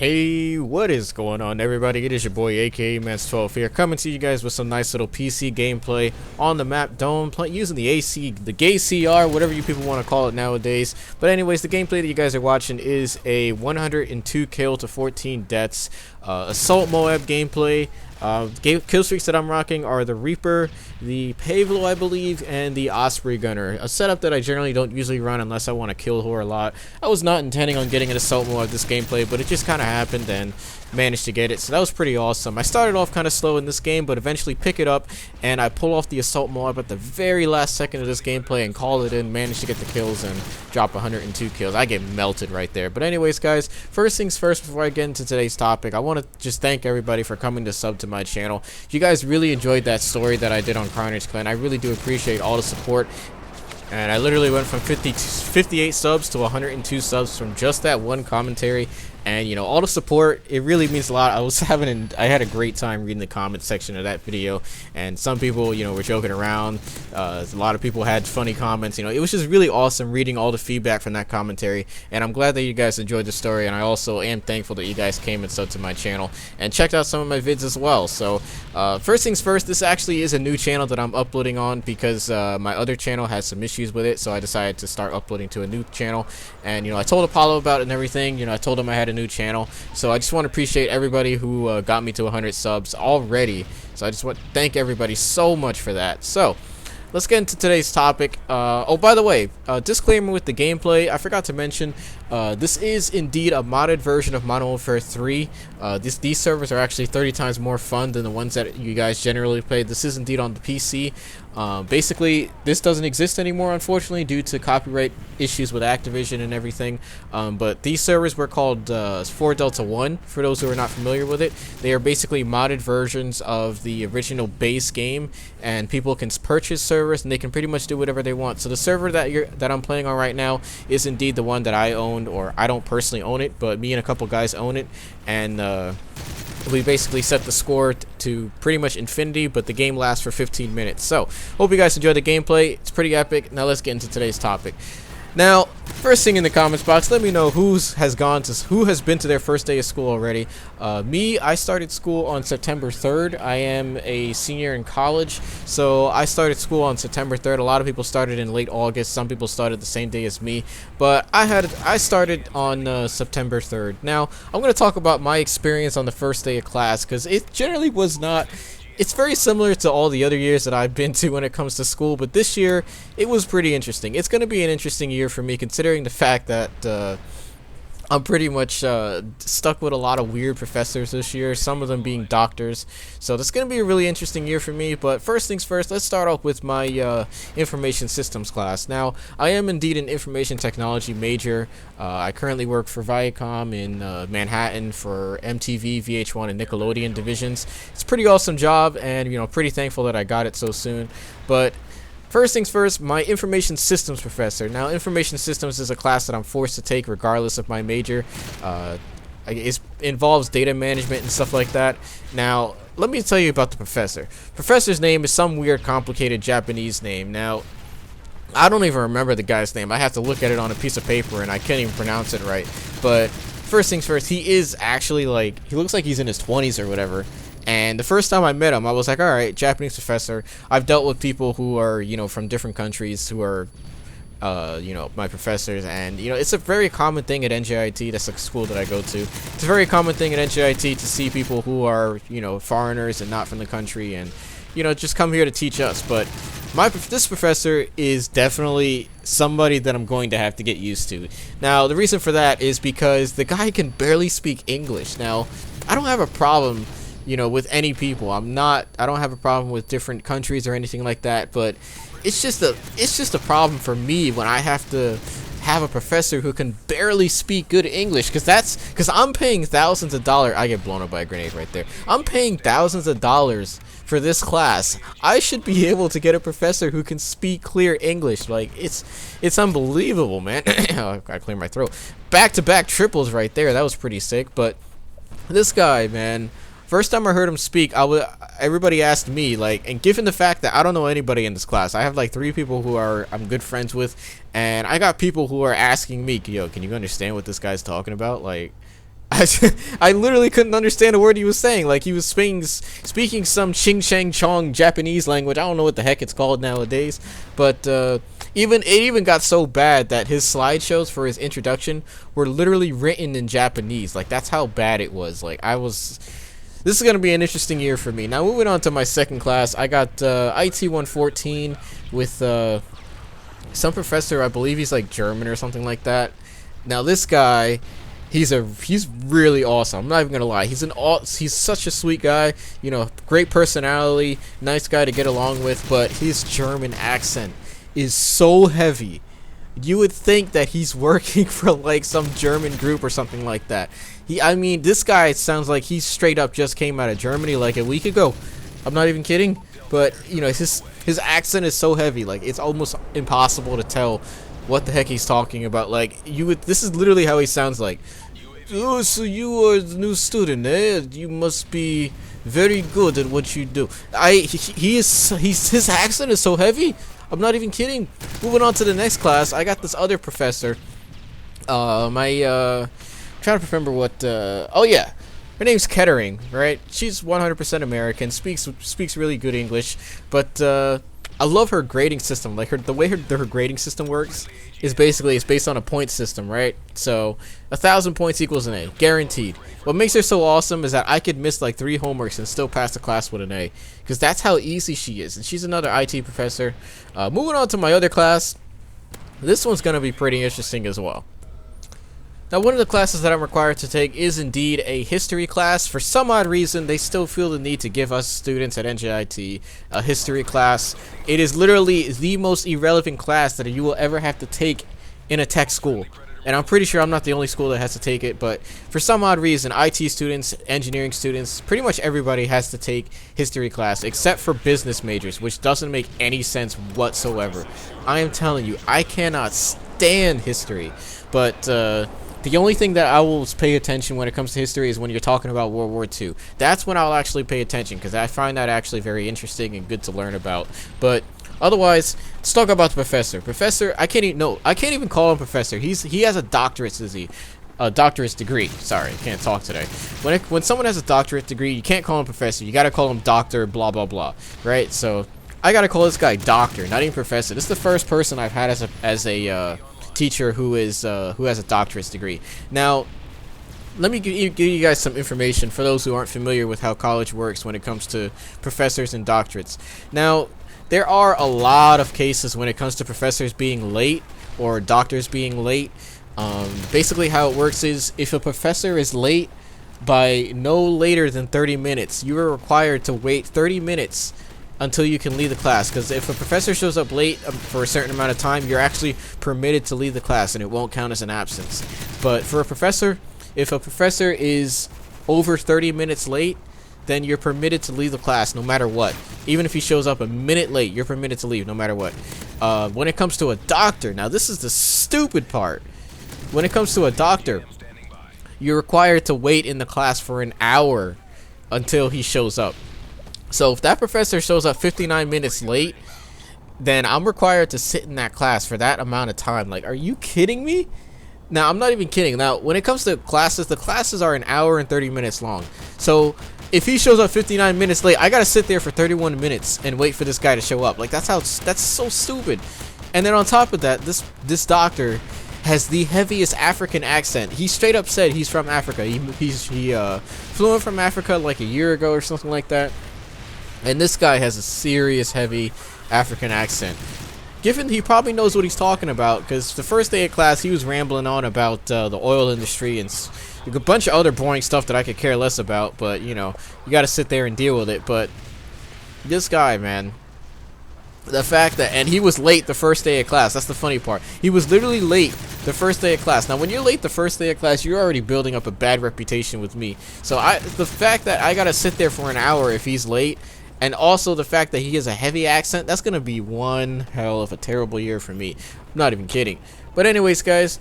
Hey, what is going on, everybody? It is your boy aka Mans12 here, coming to you guys with some nice little PC gameplay on the map Dome, using the the gay CR, whatever you people want to call it nowadays. But anyways, the gameplay that you guys are watching is a 102 kill to 14 deaths assault MOAB gameplay. Kill streaks that I'm rocking are the Reaper, the Pavlo, I believe, and the Osprey Gunner. A setup that I generally don't usually run unless I want to kill whore a lot. I was not intending on getting an assault mode this gameplay, but it just kind of happened and managed to get it, so that was pretty awesome. I started off kind of slow in this game, but eventually pick it up, and I pull off the assault mode at the very last second of this gameplay and call it in, managed to get the kills and drop 102 kills. I get melted right there. But anyways, guys, first things first, before I get into today's topic, I want to just thank everybody for coming to sub to my channel. If you guys really enjoyed that story that I did on Carnage Clan, I really do appreciate all the support. And I literally went from 58 subs to 102 subs from just that one commentary. And you know, all the support, it really means a lot. I had a great time reading the comment section of that video, and some people, you know, were joking around. A lot of people had funny comments. You know, it was just really awesome reading all the feedback from that commentary, and I'm glad that you guys enjoyed the story. And I also am thankful that you guys came and subbed to my channel and checked out some of my vids as well. So first things first, this actually is a new channel that I'm uploading on because my other channel has some issues with it, so I decided to start uploading to a new channel. And you know, I told Apollo about it and everything. You know, I told him I had a new channel, so I just want to appreciate everybody who got me to 100 subs already. So I just want to thank everybody so much for that. So let's get into today's topic. Oh, by the way, disclaimer with the gameplay, I forgot to mention, this is indeed a modded version of Modern Warfare 3. These servers are actually 30 times more fun than the ones that you guys generally play. This is indeed on the PC. Basically, this doesn't exist anymore, unfortunately, due to copyright issues with Activision and everything. But these servers were called 4 Delta 1, for those who are not familiar with it. They are basically modded versions of the original base game, and people can purchase servers, and they can pretty much do whatever they want. So the server that I'm playing on right now is indeed the one that I owned, or I don't personally own it, but me and a couple guys own it, and we basically set the score to pretty much infinity, but the game lasts for 15 minutes. So, hope you guys enjoyed the gameplay. It's pretty epic. Now let's get into today's topic. Now, first thing in the comments box, let me know who has been to their first day of school already. Me, I started school on September 3rd. I am a senior in college, so I started school on September 3rd. A lot of people started in late August. Some people started the same day as me, but I started on September 3rd. Now, I'm going to talk about my experience on the first day of class, because it generally was not... It's very similar to all the other years that I've been to when it comes to school, but this year, it was pretty interesting. It's going to be an interesting year for me, considering the fact that I'm pretty much stuck with a lot of weird professors this year, some of them being doctors. So that's going to be a really interesting year for me. But first things first, let's start off with my information systems class. Now, I am indeed an information technology major. I currently work for Viacom in Manhattan for MTV, VH1, and Nickelodeon divisions. It's a pretty awesome job, and you know, pretty thankful that I got it so soon. But first things first, my information systems professor. Now, information systems is a class that I'm forced to take regardless of my major. It involves data management and stuff like that. Now, let me tell you about the professor. Professor's name is some weird, complicated Japanese name. Now, I don't even remember the guy's name. I have to look at it on a piece of paper, and I can't even pronounce it right. But first things first, he is actually he looks like he's in his 20s or whatever. And the first time I met him, I was like, all right, Japanese professor. I've dealt with people who are, you know, from different countries who are, you know, my professors. And, you know, it's a very common thing at NJIT. That's a school that I go to. It's a very common thing at NJIT to see people who are, you know, foreigners and not from the country and, you know, just come here to teach us. But this professor is definitely somebody that I'm going to have to get used to. Now, the reason for that is because the guy can barely speak English. Now, I don't have a problem, you know, with any people. I don't have a problem with different countries or anything like that, but it's just a problem for me when I have to have a professor who can barely speak good English, because I'm paying thousands of dollars. I get blown up by a grenade right there. I'm paying thousands of dollars for this class. I should be able to get a professor who can speak clear English. Like, it's unbelievable, man. I gotta clear my throat. Back-to-back triples right there. That was pretty sick. But this guy, man, first time I heard him speak, everybody asked me, like, and given the fact that I don't know anybody in this class, I have like 3 people who I'm good friends with, and I got people who are asking me, yo, can you understand what this guy's talking about? Like, I literally couldn't understand a word he was saying. Like he was speaking some Ching Chang Chong Japanese language. I don't know what the heck it's called nowadays. But it even got so bad that his slideshows for his introduction were literally written in Japanese. Like that's how bad it was. Like this is gonna be an interesting year for me. Now moving on to my second class, I got IT 114 with some professor. I believe he's like German or something like that. Now this guy, he's really awesome. I'm not even gonna lie. He's such a sweet guy. You know, great personality, nice guy to get along with. But his German accent is so heavy. You would think that he's working for like some German group or something like that. I mean, this guy sounds like he straight up just came out of Germany like a week ago. I'm not even kidding. But you know, his accent is so heavy, like it's almost impossible to tell what the heck he's talking about. Like this is literally how he sounds like. Oh, so you are the new student, eh? You must be very good at what you do. His accent is so heavy. I'm not even kidding. Moving on to the next class, I got this other professor. Trying to remember what. Oh yeah, her name's Kettering, right? She's 100% American. Speaks really good English, but I love her grading system. Like the way her grading system works is basically it's based on a point system, right? So 1,000 points equals an A, guaranteed. What makes her so awesome is that I could miss like 3 homeworks and still pass the class with an A, because that's how easy she is. And she's another IT professor. Moving on to my other class, this one's gonna be pretty interesting as well. Now, one of the classes that I'm required to take is indeed a history class. For some odd reason, they still feel the need to give us students at NJIT a history class. It is literally the most irrelevant class that you will ever have to take in a tech school. And I'm pretty sure I'm not the only school that has to take it, but for some odd reason, IT students, engineering students, pretty much everybody has to take history class, except for business majors, which doesn't make any sense whatsoever. I am telling you, I cannot stand history, but the only thing that I will pay attention when it comes to history is when you're talking about World War II. That's when I'll actually pay attention, because I find that actually very interesting and good to learn about. But otherwise, let's talk about the professor. Professor, I can't even call him professor. He has a doctorate degree. Sorry, I can't talk today. When someone has a doctorate degree, you can't call him professor. You gotta call him doctor, blah blah blah, right? So I gotta call this guy doctor, not even professor. This is the first person I've had as a teacher who has a doctorate degree. Now, let me give you guys some information for those who aren't familiar with how college works when it comes to professors and doctorates. Now, there are a lot of cases when it comes to professors being late or doctors being late. Basically how it works is if a professor is late by no later than 30 minutes, you are required to wait 30 minutes until you can leave the class, because if a professor shows up late for a certain amount of time, you're actually permitted to leave the class and it won't count as an absence. But for a professor, if a professor is over 30 minutes late, then you're permitted to leave the class no matter what. Even if he shows up a minute late, you're permitted to leave no matter what. When it comes to a doctor, now this is the stupid part. When it comes to a doctor, you're required to wait in the class for an hour until he shows up. So if that professor shows up 59 minutes late, then I'm required to sit in that class for that amount of time. Like, are you kidding me? Now, I'm not even kidding. Now, when it comes to classes, the classes are an hour and 30 minutes long. So if he shows up 59 minutes late, I gotta sit there for 31 minutes and wait for this guy to show up. Like, that's so stupid. And then on top of that, this doctor has the heaviest African accent. He straight up said he's from Africa. He flew in from Africa like a year ago or something like that. And this guy has a serious heavy African accent. Given he probably knows what he's talking about, because the first day of class he was rambling on about the oil industry and a bunch of other boring stuff that I could care less about, but you know, you gotta sit there and deal with it. But this guy, man, the fact that, and he was late the first day of class, that's the funny part. He was literally late the first day of class. Now when you're late the first day of class, you're already building up a bad reputation with me. So the fact that I gotta sit there for an hour if he's late, and also the fact that he has a heavy accent, that's going to be one hell of a terrible year for me. I'm not even kidding. But anyways, guys,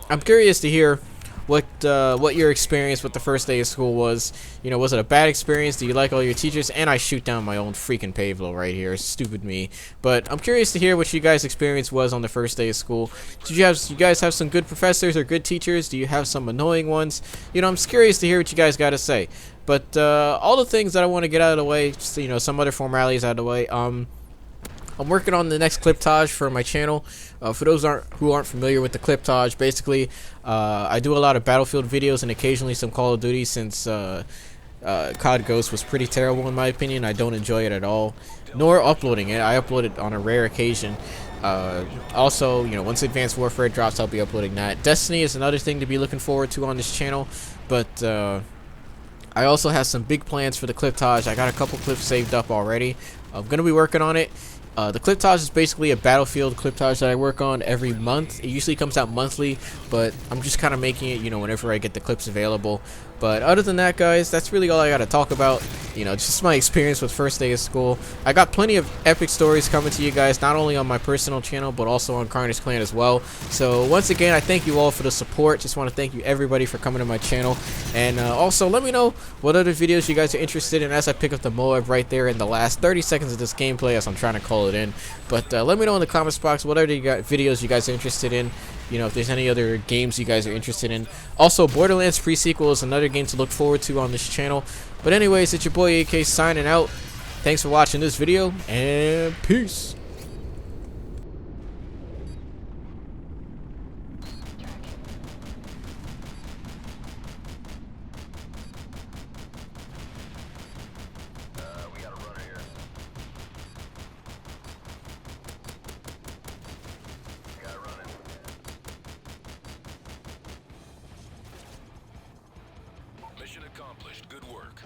I'm curious to hear what your experience with the first day of school was. You know, was it a bad experience? Do you like all your teachers? And I shoot down my own freaking Pavlo right here. Stupid me. But I'm curious to hear what you guys' experience was on the first day of school. Did you guys have some good professors or good teachers? Do you have some annoying ones? You know, I'm just curious to hear what you guys got to say. But all the things that I want to get out of the way, just, you know, some other formalities out of the way. I'm working on the next cliptage for my channel. For those who aren't familiar with the cliptage, basically, I do a lot of Battlefield videos and occasionally some Call of Duty, since COD Ghost was pretty terrible in my opinion. I don't enjoy it at all, nor uploading it. I upload it on a rare occasion. Also, you know, once Advanced Warfare drops, I'll be uploading that. Destiny is another thing to be looking forward to on this channel, but I also have some big plans for the cliptage. I got a couple clips saved up already. I'm gonna be working on it. The cliptage is basically a Battlefield cliptage that I work on every month. It usually comes out monthly, but I'm just kind of making it, you know, whenever I get the clips available. But other than that, guys, that's really all I got to talk about. You know, just my experience with first day of school. I got plenty of epic stories coming to you guys, not only on my personal channel, but also on Carnage Clan as well. So once again, I thank you all for the support. Just want to thank you everybody for coming to my channel. And also, let me know what other videos you guys are interested in as I pick up the MOAB right there in the last 30 seconds of this gameplay as I'm trying to call it in. But let me know in the comments box what other videos you guys are interested in. You know, if there's any other games you guys are interested in. Also, Borderlands pre-sequel is another game to look forward to on this channel. But anyways, it's your boy AK signing out. Thanks for watching this video, and peace. Mission accomplished. Good work.